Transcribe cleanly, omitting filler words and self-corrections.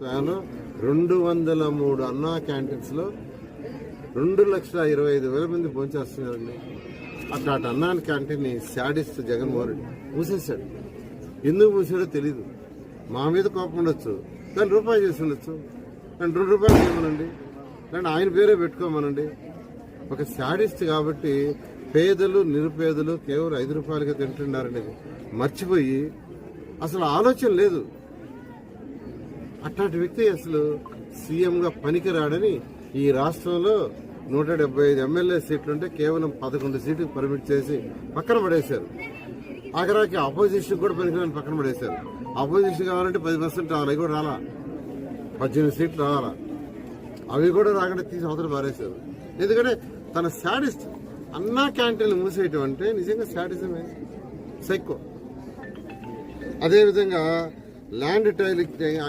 ప్రభుత్వంలో 203 అన్నా క్యాంటీన్స్ లో 2,25,000 మంది భోంచేస్తున్నారండి. అట్లాంటి అన్నా క్యాంటీన్ ని శాడిస్ట్ జగన్మోహన్ రెడ్డి మూసేశాడు. ఎందుకు మూసాడో తెలీదు. మా మీద కోపం ఉండొచ్చు, కానీ రూపాయి చేసి ఉండొచ్చు, కానీ 2 రూపాయలు ఇవ్వమనండి, కానీ ఆయన పేరే పెట్టుకోమనండి. ఒక శాడిస్ట్ కాబట్టి పేదలు నిరుపేదలు కేవలం 5 రూపాయలకే తింటున్నారనేది మర్చిపోయి అసలు ఆలోచన లేదు. అట్లాంటి వ్యక్తి అసలు సీఎంగా పనికిరాడని ఈ రాష్ట్రంలో 175 ఎమ్మెల్యే సీట్లుంటే కేవలం 11 సీట్లకు పర్మిట్ చేసి పక్కన పడేశారు. ఆఖరాకి అపోజిషన్ కూడా పనికిరాని పక్కన పడేశారు. అపోజిషన్ కావాలంటే 10% రావాలి, అవి కూడా రాలా. 18 సీట్లు రావాలా, అవి కూడా రాకుండా తీసి అవతల పారేశారు. ఎందుకంటే తన శాడిస్ట్ అన్నా క్యాంటీన్లు మూసేయటం అంటే నిజంగా శాడిజమే, సైకో. అదేవిధంగా ల్యాండ్ టైలింగ్ ఆ